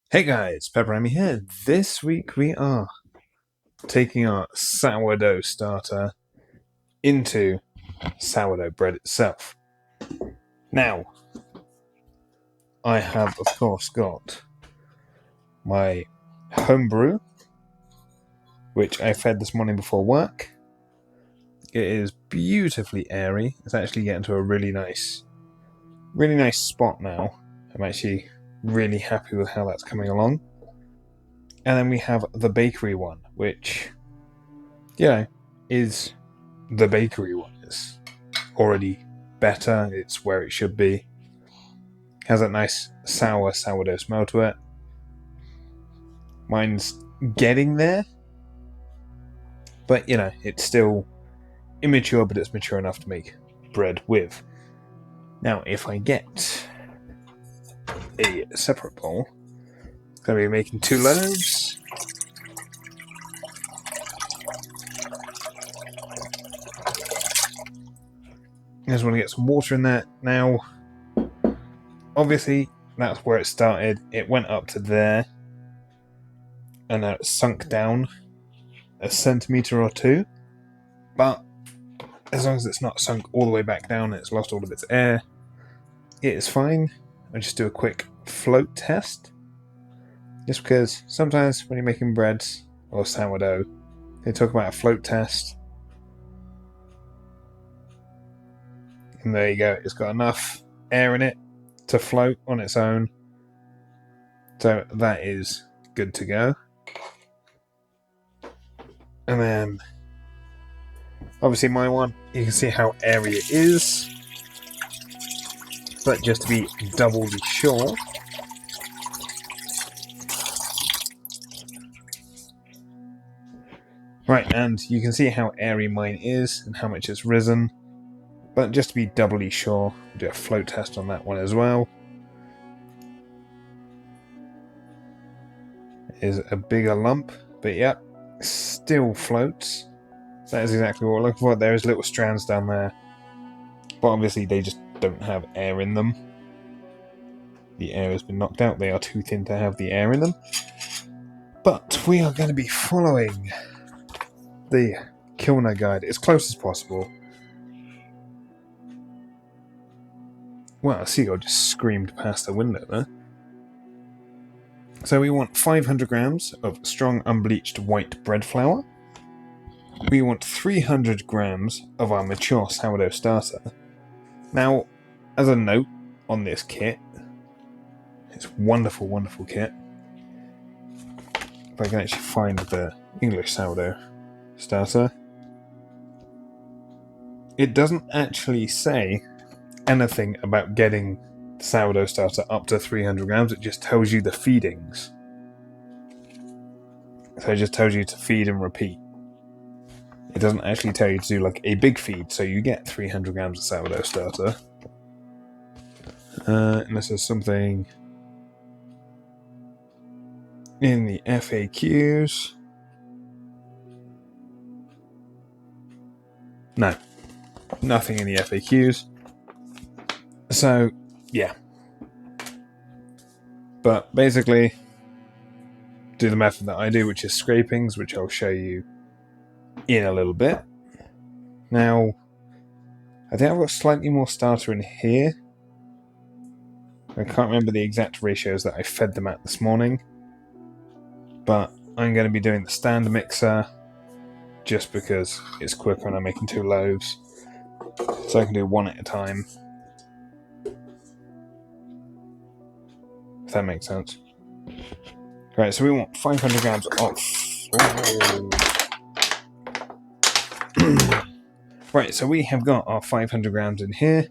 Hey guys, PepperAmmy here. This week we are taking our sourdough starter into sourdough bread itself. Now, I have of course got my homebrew, which I fed this morning before work. It is beautifully airy. It's actually getting to a really nice spot now. I'm actually really happy with how that's coming along. And then we have the bakery one, which, is the bakery one. It's already better. It's where it should be. Has that nice sourdough smell to it. Mine's getting there, but it's still immature, but it's mature enough to make bread with. Now, if I get a separate bowl, I'm going to be making 2 loaves. I just want to get some water in there. Now, obviously, that's where it started. It went up to there, and now it's sunk down a centimetre or 2. But as long as it's not sunk all the way back down and it's lost all of its air, it is fine. I'll just do a quick float test. Just because sometimes when you're making breads or sourdough, they talk about a float test. And there you go, it's got enough air in it to float on its own. So that is good to go. And then, obviously my one, you can see how airy it is. But just to be doubly sure, right, and you can see how airy mine is and how much it's risen. But just to be doubly sure, we'll do a float test on that one as well. It is a bigger lump, but yep, still floats. That is exactly what we're looking for. There is little strands down there, but obviously they just don't have air in them. The air has been knocked out. They are too thin to have the air in them. But we are going to be following the Kilner guide as close as possible. Well, a seagull just screamed past the window there. So we want 500 grams of strong unbleached white bread flour. We want 300 grams of our mature sourdough starter. Now, as a note on this kit, it's a wonderful, wonderful kit. If I can actually find the English sourdough starter. It doesn't actually say anything about getting the sourdough starter up to 300 grams. It just tells you the feedings. So it just tells you to feed and repeat. It doesn't actually tell you to do like a big feed, so you get 300 grams of sourdough starter. Unless there's something in the FAQs. No, nothing in the FAQs. So, yeah. But basically, do the method that I do, which is scrapings, which I'll show you in a little bit. Now, I think I've got slightly more starter in here. I can't remember the exact ratios that I fed them at this morning. But I'm going to be doing the stand mixer just because it's quicker and I'm making 2 loaves. So I can do 1 at a time. If that makes sense. Right, so we want 500 grams of... Right, so we have got our 500 grams in here,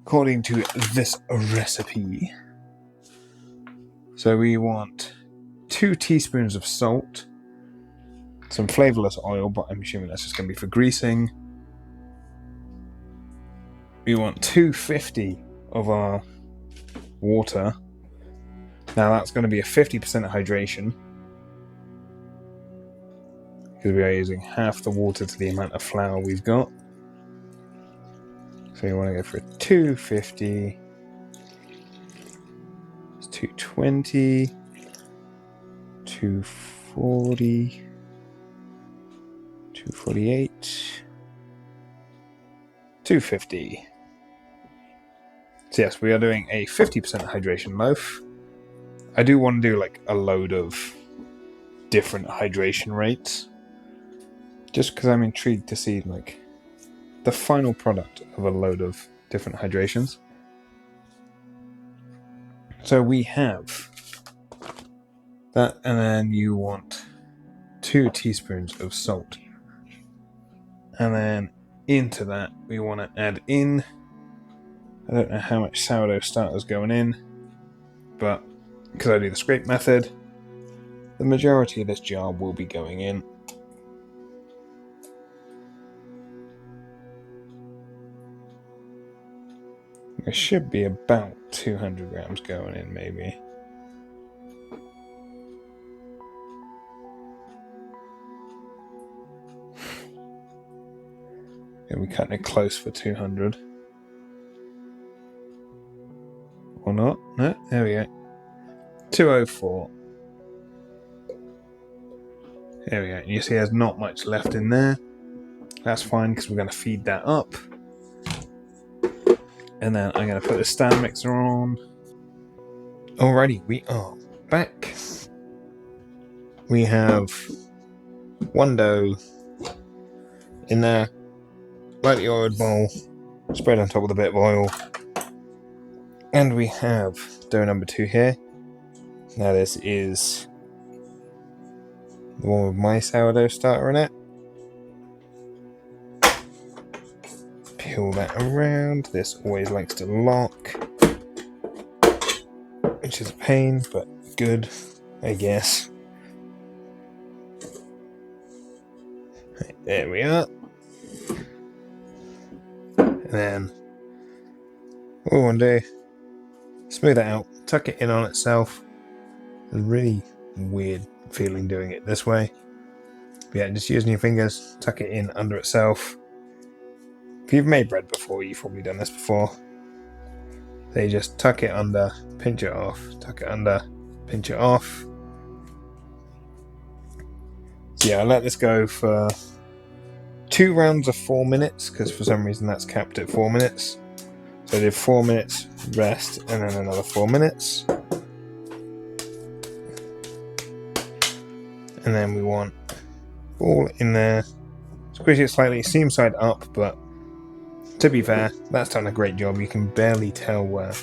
according to this recipe. So we want 2 teaspoons of salt, some flavourless oil, but I'm assuming that's just going to be for greasing. We want 250 of our water. Now that's going to be a 50% hydration, because we are using half the water to the amount of flour we've got. So you want to go for 250. It's 220. 240, 248, 250. So yes, we are doing a 50% hydration loaf. I do want to do like a load of different hydration rates, just because I'm intrigued to see like the final product of a load of different hydrations. So we have that, and then you want 2 teaspoons of salt. And then into that we want to add in, I don't know how much sourdough starter's going in, but because I do the scrape method, the majority of this jar will be going in. There should be about 200 grams going in, maybe. Yeah, we're cutting it close for 200. Or not? No, there we go. 204. There we go. You see there's not much left in there. That's fine because we're going to feed that up. And then I'm going to put the stand mixer on. Alrighty, we are back. We have one dough in there, lightly oiled bowl, spread on top with a bit of oil. And we have dough number 2 here. Now this is the one with my sourdough starter in it. Peel that around. This always likes to lock, which is a pain, but good, I guess. Right, there we are. And then what we want to do, smooth it out, tuck it in on itself. It's a really weird feeling doing it this way. But yeah, just using your fingers, tuck it in under itself. If you've made bread before, you've probably done this before. So you just tuck it under, pinch it off, tuck it under, pinch it off. So yeah, I let this go for 2 rounds of 4 minutes, because for some reason that's capped at 4 minutes. So I did 4 minutes, rest, and then another 4 minutes. And then we want all in there. Squish it slightly, seam side up, but to be fair, that's done a great job. You can barely tell where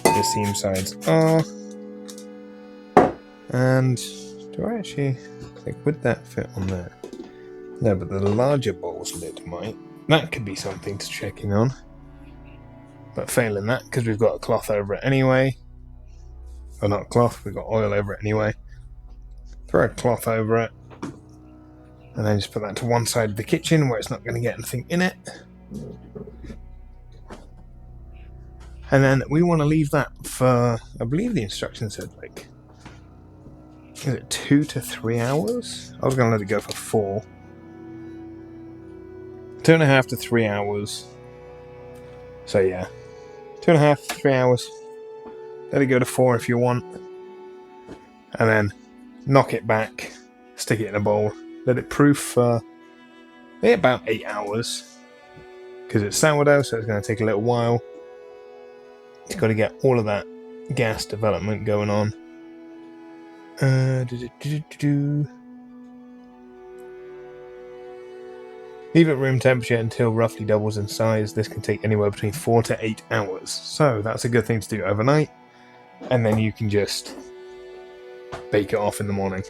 the seam sides are. And do I actually, like, would that fit on there? No, but the larger bowl's lid might. That could be something to check in on. But failing that, because we've got a cloth over it anyway. Or not cloth, we've got oil over it anyway. Throw a cloth over it. And then just put that to one side of the kitchen where it's not going to get anything in it. And then we want to leave that for, I believe the instructions said like, is it 2 to 3 hours? I was going to let it go for 4. 2.5 to 3 hours. So yeah, 2.5 to 3 hours. Let it go to 4 if you want. And then knock it back, stick it in a bowl, let it proof for about 8 hours. Because it's sourdough, so it's going to take a little while. It's got to get all of that gas development going on. Leave it room temperature until roughly doubles in size. This can take anywhere between 4 to 8 hours. So that's a good thing to do overnight. And then you can just bake it off in the morning.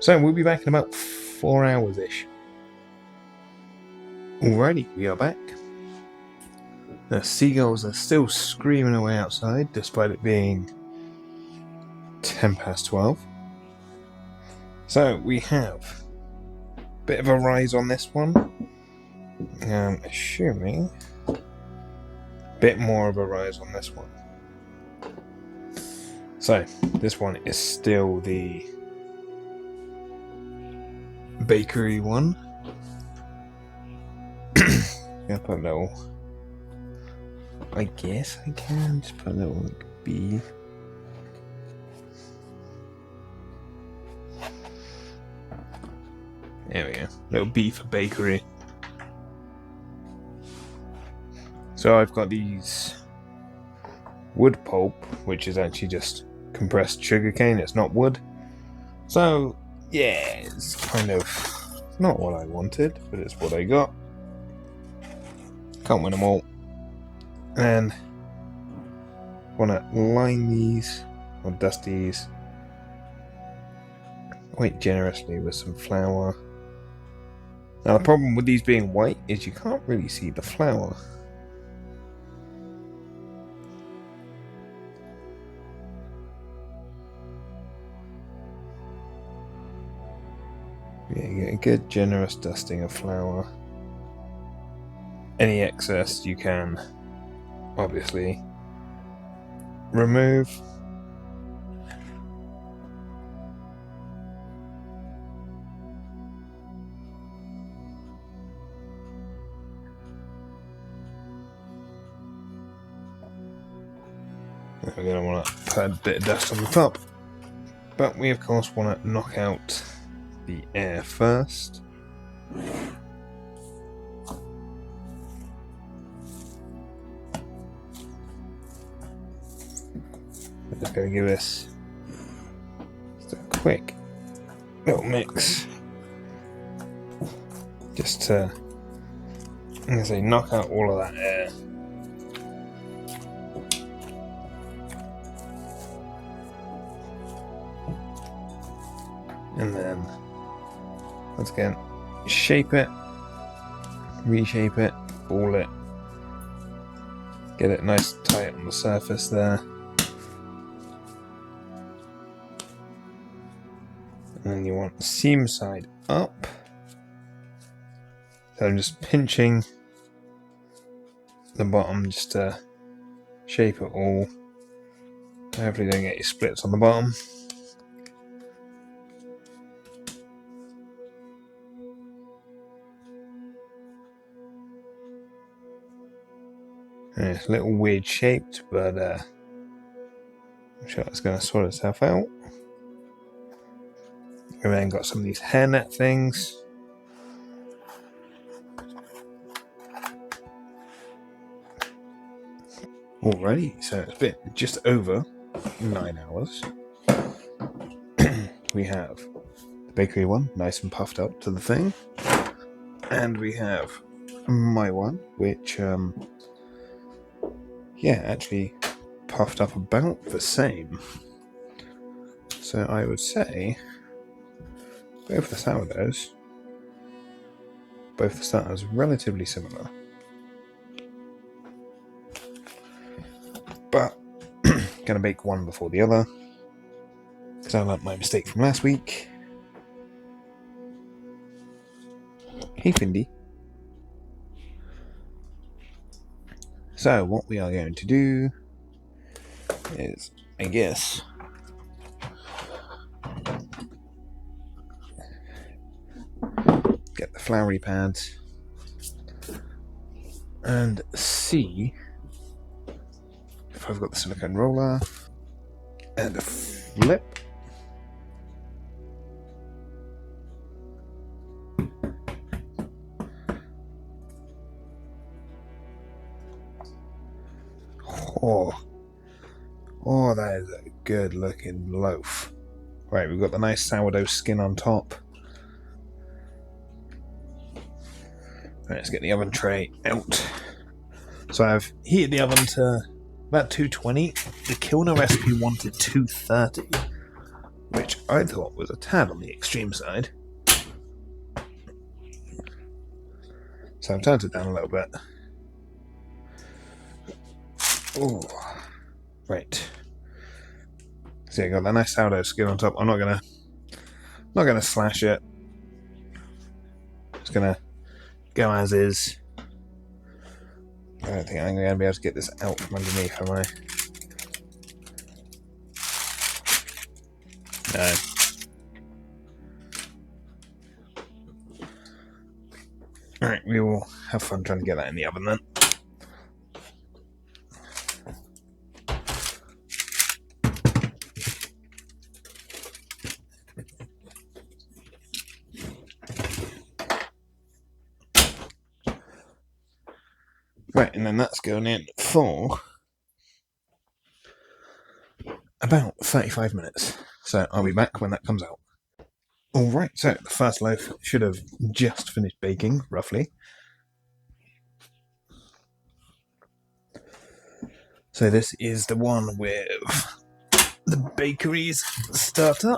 So we'll be back in about 4 hours-ish. Alrighty, we are back. The seagulls are still screaming away outside, despite it being 12:10. So we have a bit of a rise on this one. I'm assuming a bit more of a rise on this one. So this one is still the bakery one. Gonna put a little, I guess I can just put a little like bead. There we go. Little B for bakery. So I've got these wood pulp, which is actually just compressed sugarcane. It's not wood. So yeah, it's kind of not what I wanted, but it's what I got. Can't win them all. And want to line these or dust these quite generously with some flour. Now the problem with these being white is you can't really see the flour. Yeah, you get a good generous dusting of flour. Any excess you can obviously remove. We're going to want to put a bit of dust on the top, but we of course want to knock out the air first. We're just going to give this just a quick little mix, just to, I'm going to say, knock out all of that air. And then, once again, shape it, reshape it, ball it, get it nice and tight on the surface there. And then you want the seam side up. So I'm just pinching the bottom just to shape it all. Hopefully don't get your splits on the bottom. And it's a little weird shaped, but I'm sure it's going to sort itself out. And then got some of these hairnet things. Alrighty, so it's been just over 9 hours. We have the bakery one, nice and puffed up to the thing. And we have my one, which, yeah, actually puffed up about the same. So I would say both the sourdoughs relatively similar. But gonna bake one before the other, because I learnt my mistake from last week. Hey Findy. So what we are going to do is, I guess, get the floury pads and see if I've got the silicone roller and a flip. Oh, that is a good looking loaf. Right, we've got the nice sourdough skin on top. Right, let's get the oven tray out. So I've heated the oven to about 220. The Kilner recipe wanted 230, which I thought was a tad on the extreme side. So I've turned it down a little bit. Oh, right. So you got that nice sourdough skin on top. I'm not gonna slash it. Just gonna go as is. I don't think I'm gonna be able to get this out from underneath, am I? No. Alright, we will have fun trying to get that in the oven then. Right, and then that's going in for about 35 minutes. So I'll be back when that comes out. Alright, so the first loaf should have just finished baking, roughly. So this is the one with the bakery's starter.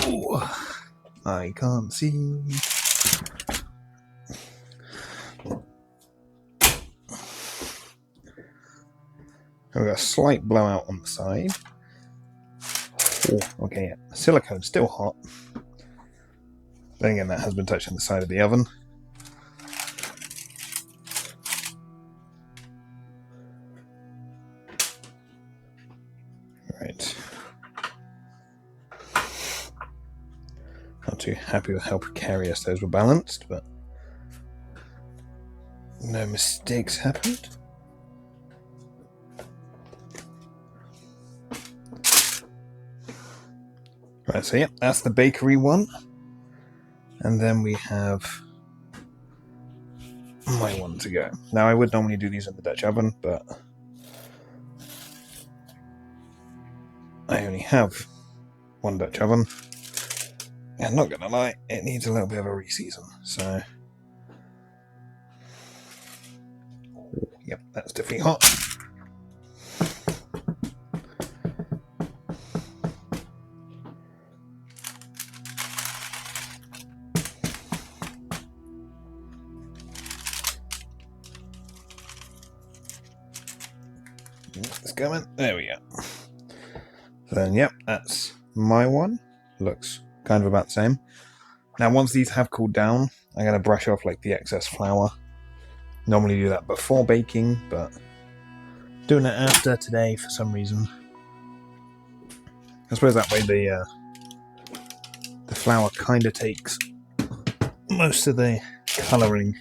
Ooh, I can't see. We've got a slight blowout on the side. Oh, okay, yeah. Silicone's still hot. Then again, that has been touching the side of the oven. Right. Not too happy with how precarious those were balanced, but no mistakes happened. Right, so yeah, that's the bakery one. And then we have my one to go. Now, I would normally do these in the Dutch oven, but I only have one Dutch oven. And not gonna lie, it needs a little bit of a reseason, so... Yep, that's definitely hot. It's coming. There we go. So then, yep, that's my one. Looks kind of about the same. Now, once these have cooled down, I'm going to brush off like the excess flour. Normally do that before baking, but doing it after today for some reason. I suppose that way the flour kind of takes most of the colouring,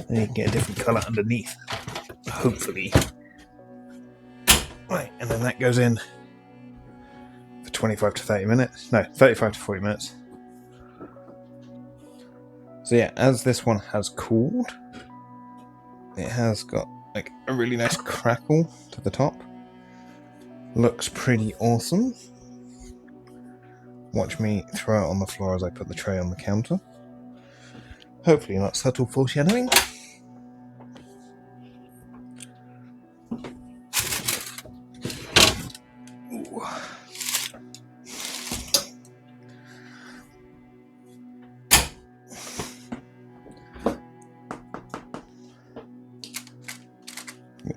and you can get a different colour underneath, hopefully. Right, and then that goes in for 25 to 30 minutes. No, 35 to 40 minutes. So yeah, as this one has cooled, it has got like a really nice crackle to the top. Looks pretty awesome. Watch me throw it on the floor as I put the tray on the counter. Hopefully not subtle foreshadowing. Ooh.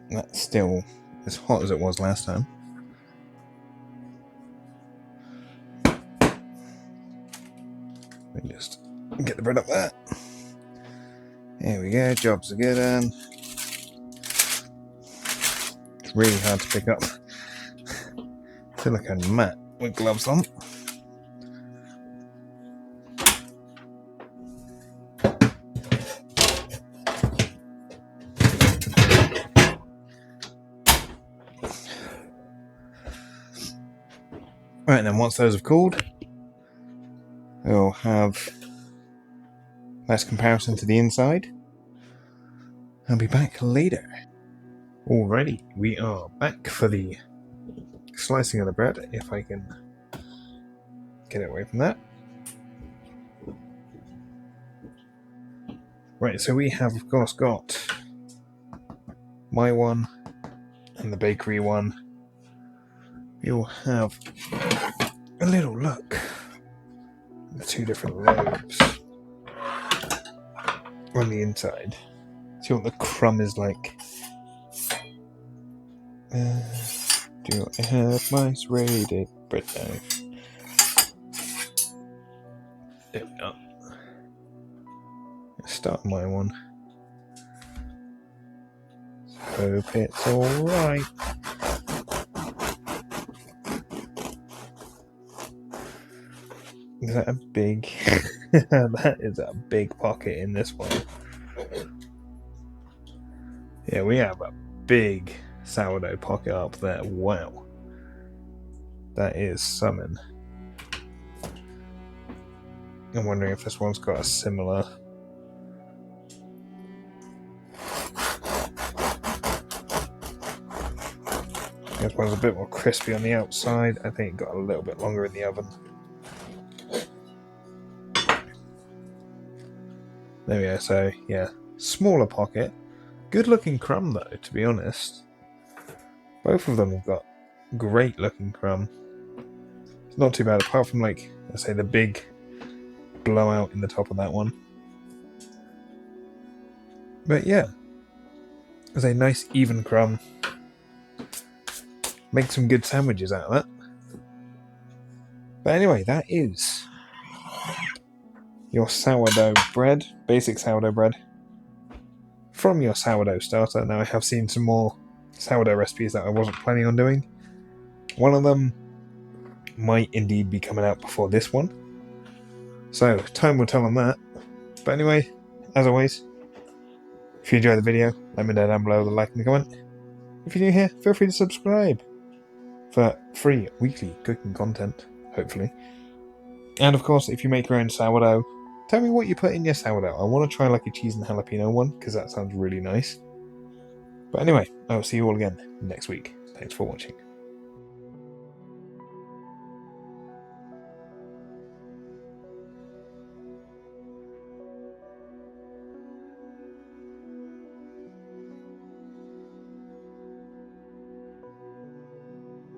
That's still as hot as it was last time. Let me just get the bread up there. There we go, jobs are good. It's really hard to pick up silicone mat with gloves on. Right, then once those have cooled, we'll have a nice comparison to the inside. I'll be back later. Alrighty, we are back for the slicing of the bread, if I can get it away from that. Right, so we have of course got my one and the bakery one. You'll have a little look at the two different loaves on the inside. See what the crumb is like. Do I have my serrated bread knife? There we go. Let's start my one. Hope it's alright. Is that a big... that is a big pocket in this one. Yeah, we have a big sourdough pocket up there. Wow. That is something. I'm wondering if this one's got a similar... This one's a bit more crispy on the outside. I think it got a little bit longer in the oven. There we go, so yeah, smaller pocket. Good looking crumb though, to be honest. Both of them have got great looking crumb. It's not too bad, apart from, like, let's say the big blowout in the top of that one. But yeah, it's a nice even crumb. Make some good sandwiches out of that. But anyway, that is your sourdough bread, basic sourdough bread, from your sourdough starter. Now I have seen some more sourdough recipes that I wasn't planning on doing. One of them might indeed be coming out before this one, so time will tell on that. But anyway, as always, if you enjoyed the video, let me know down below with a like and a comment. If you're new here, feel free to subscribe for free weekly cooking content, hopefully. And of course, if you make your own sourdough, tell me what you put in your sourdough. I want to try like a cheese and jalapeno one, because that sounds really nice. But anyway, I will see you all again next week. Thanks for watching.